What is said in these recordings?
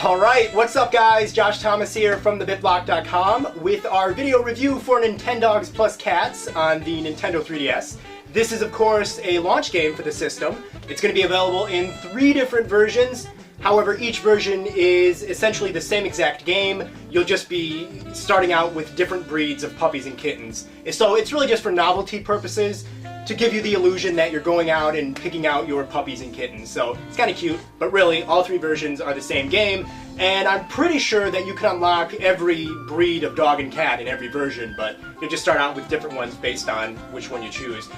Alright, what's up guys? Josh Thomas here from thebitblock.com with our video review for Nintendogs Plus Cats on the Nintendo 3DS. This is of course a launch game for the system. It's going to be available in 3 different versions. However, each version is essentially the same exact game. You'll just be starting out with different breeds of puppies and kittens. So it's really just for novelty purposes, to give you the illusion that you're going out and picking out your puppies and kittens. So it's kind of cute, but really all 3 versions are the same game, and I'm pretty sure that you can unlock every breed of dog and cat in every version, but you'll just start out with different ones based on which one you choose.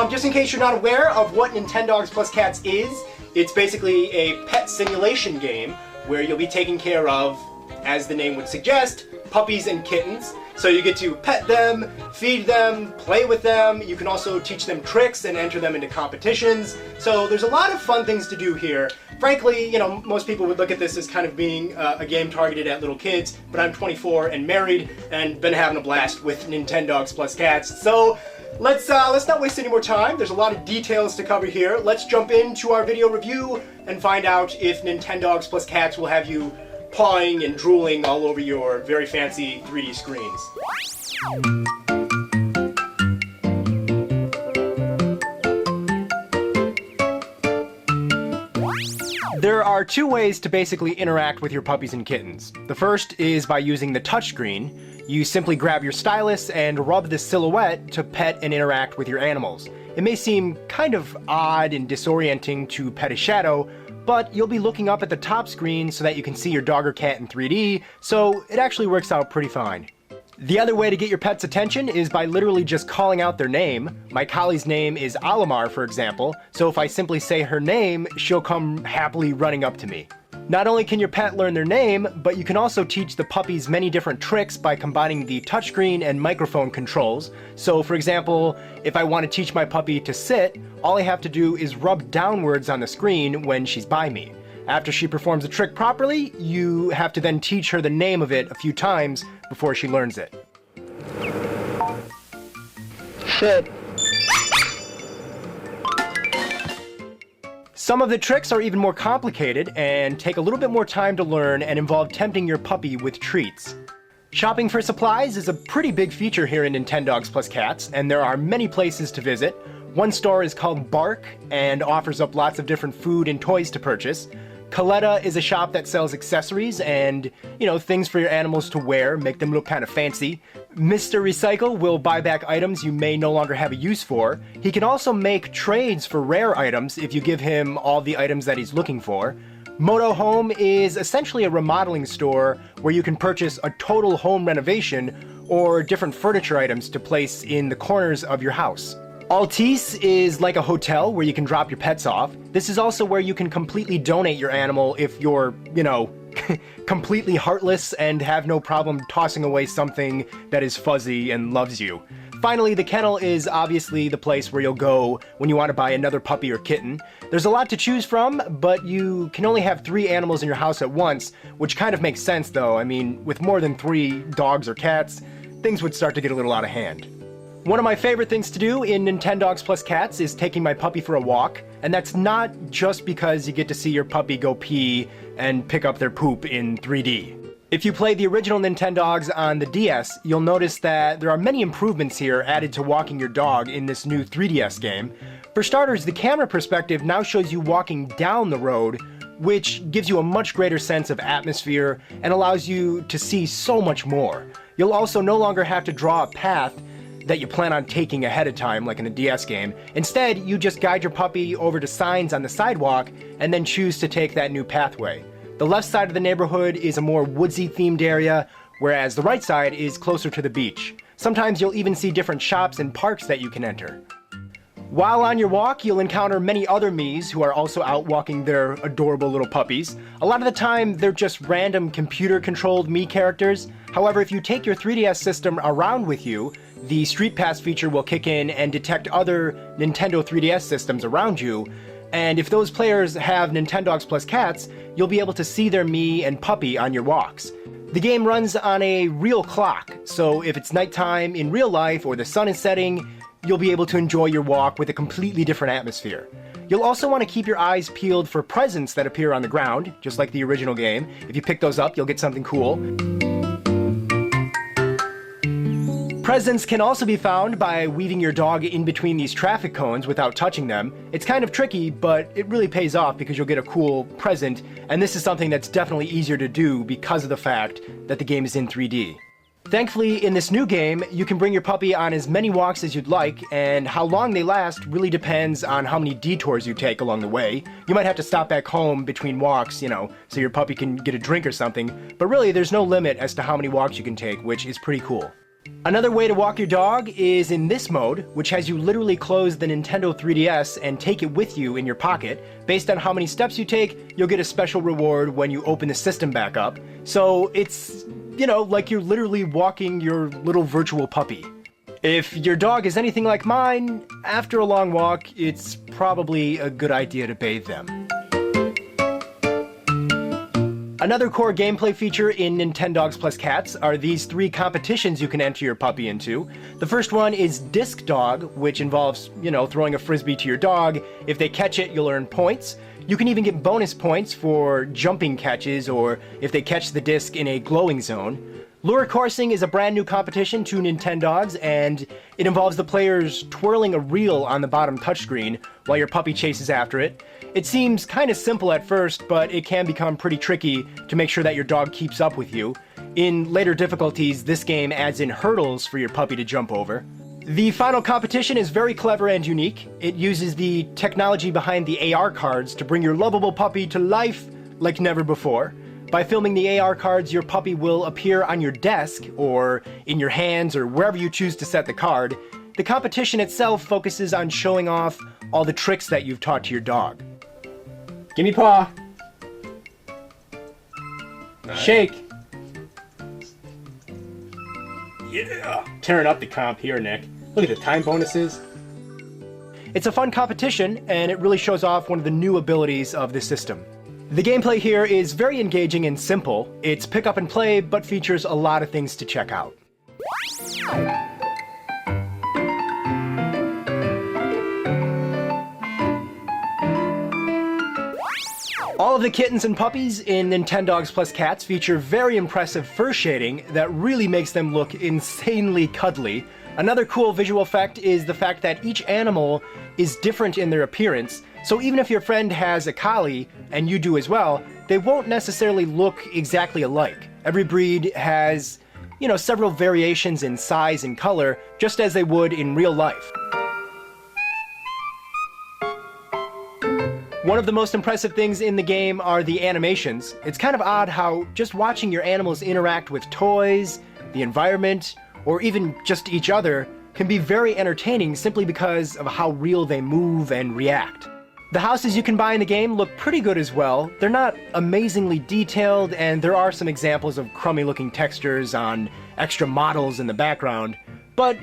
Just in case you're not aware of what Nintendogs Plus Cats is, it's basically a pet simulation game where you'll be taking care of, as the name would suggest, puppies and kittens. So you get to pet them, feed them, play with them. You can also teach them tricks and enter them into competitions. So there's a lot of fun things to do here. Frankly, you know, most people would look at this as kind of being a game targeted at little kids, but I'm 24 and married and been having a blast with Nintendogs Plus Cats. So let's not waste any more time. There's a lot of details to cover here. Let's jump into our video review and find out if Nintendogs Plus Cats will have you pawing and drooling all over your very fancy 3D screens. There are 2 ways to basically interact with your puppies and kittens. The first is by using the touchscreen. You simply grab your stylus and rub the silhouette to pet and interact with your animals. It may seem kind of odd and disorienting to pet a shadow, but you'll be looking up at the top screen so that you can see your dog or cat in 3D, so it actually works out pretty fine. The other way to get your pet's attention is by literally just calling out their name. My collie's name is Alamar, for example, so if I simply say her name, she'll come happily running up to me. Not only can your pet learn their name, but you can also teach the puppies many different tricks by combining the touchscreen and microphone controls. So for example, if I want to teach my puppy to sit, all I have to do is rub downwards on the screen when she's by me. After she performs the trick properly, you have to then teach her the name of it a few times before she learns it. Sit. Some of the tricks are even more complicated and take a little bit more time to learn and involve tempting your puppy with treats. Shopping for supplies is a pretty big feature here in Nintendogs Plus Cats, and there are many places to visit. One store is called Bark and offers up lots of different food and toys to purchase. Coletta is a shop that sells accessories and, you know, things for your animals to wear, make them look kind of fancy. Mr. Recycle will buy back items you may no longer have a use for. He can also make trades for rare items if you give him all the items that he's looking for. Moto Home is essentially a remodeling store where you can purchase a total home renovation or different furniture items to place in the corners of your house. Altice is like a hotel where you can drop your pets off. This is also where you can completely donate your animal if you're, you know, completely heartless and have no problem tossing away something that is fuzzy and loves you. Finally, the Kennel is obviously the place where you'll go when you want to buy another puppy or kitten. There's a lot to choose from, but you can only have 3 animals in your house at once, which kind of makes sense though. I mean, with more than 3 dogs or cats, things would start to get a little out of hand. One of my favorite things to do in Nintendogs Plus Cats is taking my puppy for a walk, and that's not just because you get to see your puppy go pee and pick up their poop in 3D. If you play the original Nintendogs on the DS, you'll notice that there are many improvements here added to walking your dog in this new 3DS game. For starters, the camera perspective now shows you walking down the road, which gives you a much greater sense of atmosphere and allows you to see so much more. You'll also no longer have to draw a path that you plan on taking ahead of time like in a DS game. Instead, you just guide your puppy over to signs on the sidewalk and then choose to take that new pathway. The left side of the neighborhood is a more woodsy themed area, whereas the right side is closer to the beach. Sometimes you'll even see different shops and parks that you can enter. While on your walk, you'll encounter many other Miis who are also out walking their adorable little puppies. A lot of the time, they're just random computer-controlled Mii characters. However, if you take your 3DS system around with you, the Street Pass feature will kick in and detect other Nintendo 3DS systems around you, and if those players have Nintendogs Plus Cats, you'll be able to see their Mii and puppy on your walks. The game runs on a real clock, so if it's nighttime in real life or the sun is setting, you'll be able to enjoy your walk with a completely different atmosphere. You'll also want to keep your eyes peeled for presents that appear on the ground, just like the original game. If you pick those up, you'll get something cool. Presents can also be found by weaving your dog in between these traffic cones without touching them. It's kind of tricky, but it really pays off because you'll get a cool present, and this is something that's definitely easier to do because of the fact that the game is in 3D. Thankfully, in this new game, you can bring your puppy on as many walks as you'd like, and how long they last really depends on how many detours you take along the way. You might have to stop back home between walks, so your puppy can get a drink or something, but really there's no limit as to how many walks you can take, which is pretty cool. Another way to walk your dog is in this mode, which has you literally close the Nintendo 3DS and take it with you in your pocket. Based on how many steps you take, you'll get a special reward when you open the system back up. So it's, like you're literally walking your little virtual puppy. If your dog is anything like mine, after a long walk, it's probably a good idea to bathe them. Another core gameplay feature in Nintendogs Plus Cats are these 3 competitions you can enter your puppy into. The first one is Disc Dog, which involves, throwing a frisbee to your dog. If they catch it, you'll earn points. You can even get bonus points for jumping catches or if they catch the disc in a glowing zone. Lure Coursing is a brand new competition to Nintendogs, and it involves the players twirling a reel on the bottom touchscreen while your puppy chases after it. It seems kind of simple at first, but it can become pretty tricky to make sure that your dog keeps up with you. In later difficulties, this game adds in hurdles for your puppy to jump over. The final competition is very clever and unique. It uses the technology behind the AR cards to bring your lovable puppy to life like never before. By filming the AR cards, your puppy will appear on your desk, or in your hands, or wherever you choose to set the card. The competition itself focuses on showing off all the tricks that you've taught to your dog. Gimme paw! Shake! Yeah! Tearing up the comp here, Nick. Look at the time bonuses. It's a fun competition, and it really shows off one of the new abilities of the system. The gameplay here is very engaging and simple. It's pick up and play, but features a lot of things to check out. All of the kittens and puppies in Nintendogs Plus Cats feature very impressive fur shading that really makes them look insanely cuddly. Another cool visual effect is the fact that each animal is different in their appearance, so even if your friend has a collie, and you do as well, they won't necessarily look exactly alike. Every breed has, several variations in size and color, just as they would in real life. One of the most impressive things in the game are the animations. It's kind of odd how just watching your animals interact with toys, the environment, or even just each other can be very entertaining simply because of how real they move and react. The houses you can buy in the game look pretty good as well. They're not amazingly detailed, and there are some examples of crummy looking textures on extra models in the background, but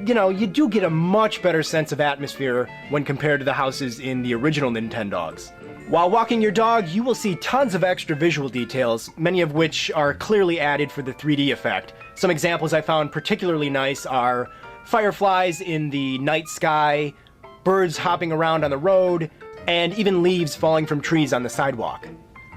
you do get a much better sense of atmosphere when compared to the houses in the original Nintendogs. While walking your dog, you will see tons of extra visual details, many of which are clearly added for the 3D effect. Some examples I found particularly nice are fireflies in the night sky, birds hopping around on the road, and even leaves falling from trees on the sidewalk.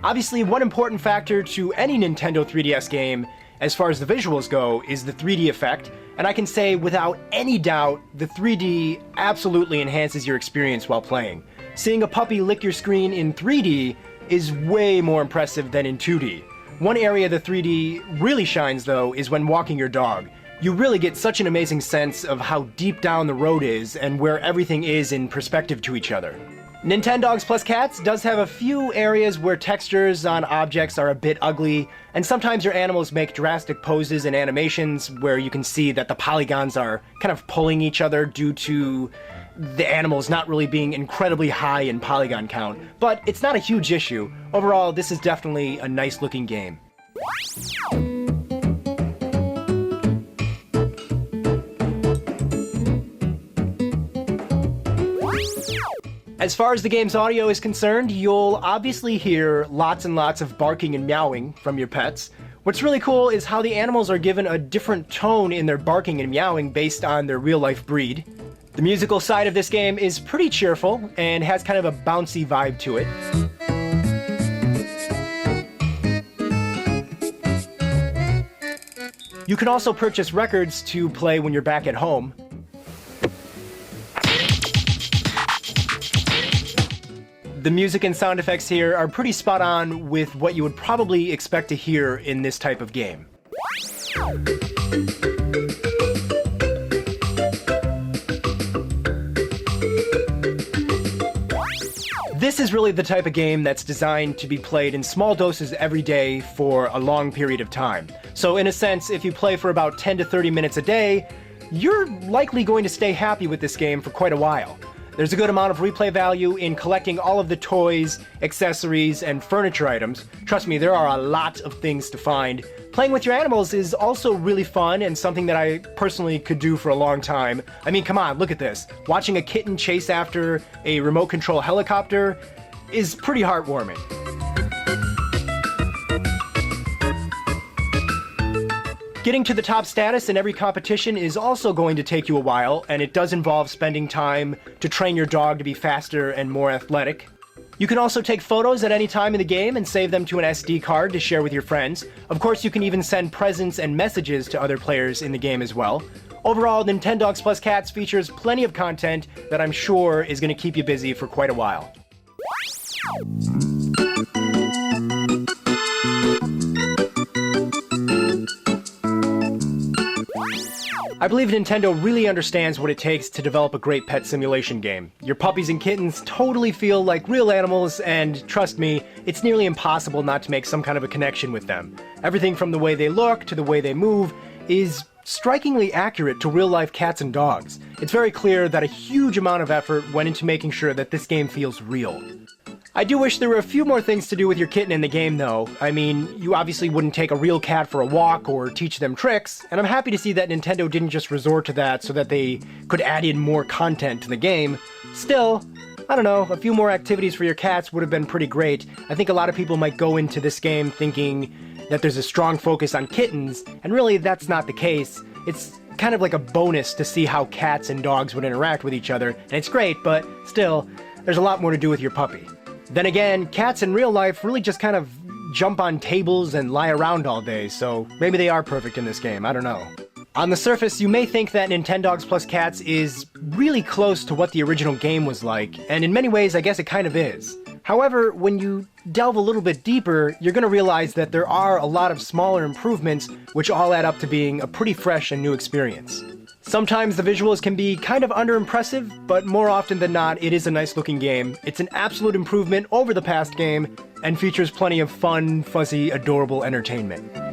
Obviously, one important factor to any Nintendo 3DS game, as far as the visuals go, is the 3D effect, and I can say without any doubt, the 3D absolutely enhances your experience while playing. Seeing a puppy lick your screen in 3D is way more impressive than in 2D. One area the 3D really shines, though, is when walking your dog. You really get such an amazing sense of how deep down the road is and where everything is in perspective to each other. Nintendogs Plus Cats does have a few areas where textures on objects are a bit ugly, and sometimes your animals make drastic poses and animations where you can see that the polygons are kind of pulling each other due to the animals not really being incredibly high in polygon count, but it's not a huge issue. Overall, this is definitely a nice looking game. As far as the game's audio is concerned, you'll obviously hear lots and lots of barking and meowing from your pets. What's really cool is how the animals are given a different tone in their barking and meowing based on their real-life breed. The musical side of this game is pretty cheerful and has kind of a bouncy vibe to it. You can also purchase records to play when you're back at home. The music and sound effects here are pretty spot on with what you would probably expect to hear in this type of game. This is really the type of game that's designed to be played in small doses every day for a long period of time. So in a sense, if you play for about 10 to 30 minutes a day, you're likely going to stay happy with this game for quite a while. There's a good amount of replay value in collecting all of the toys, accessories, and furniture items. Trust me, there are a lot of things to find. Playing with your animals is also really fun and something that I personally could do for a long time. I mean, come on, look at this. Watching a kitten chase after a remote control helicopter is pretty heartwarming. Getting to the top status in every competition is also going to take you a while, and it does involve spending time to train your dog to be faster and more athletic. You can also take photos at any time in the game and save them to an SD card to share with your friends. Of course, you can even send presents and messages to other players in the game as well. Overall, Nintendogs Plus Cats features plenty of content that I'm sure is going to keep you busy for quite a while. I believe Nintendo really understands what it takes to develop a great pet simulation game. Your puppies and kittens totally feel like real animals, and trust me, it's nearly impossible not to make some kind of a connection with them. Everything from the way they look to the way they move is strikingly accurate to real-life cats and dogs. It's very clear that a huge amount of effort went into making sure that this game feels real. I do wish there were a few more things to do with your kitten in the game, though. I mean, you obviously wouldn't take a real cat for a walk or teach them tricks, and I'm happy to see that Nintendo didn't just resort to that so that they could add in more content to the game. Still, I don't know, a few more activities for your cats would have been pretty great. I think a lot of people might go into this game thinking that there's a strong focus on kittens, and really that's not the case. It's kind of like a bonus to see how cats and dogs would interact with each other, and it's great, but still, there's a lot more to do with your puppy. Then again, cats in real life really just kind of jump on tables and lie around all day, so maybe they are perfect in this game, I don't know. On the surface, you may think that Nintendogs Plus Cats is really close to what the original game was like, and in many ways I guess it kind of is. However, when you delve a little bit deeper, you're going to realize that there are a lot of smaller improvements which all add up to being a pretty fresh and new experience. Sometimes the visuals can be kind of underimpressive, but more often than not, it is a nice looking game. It's an absolute improvement over the past game, and features plenty of fun, fuzzy, adorable entertainment.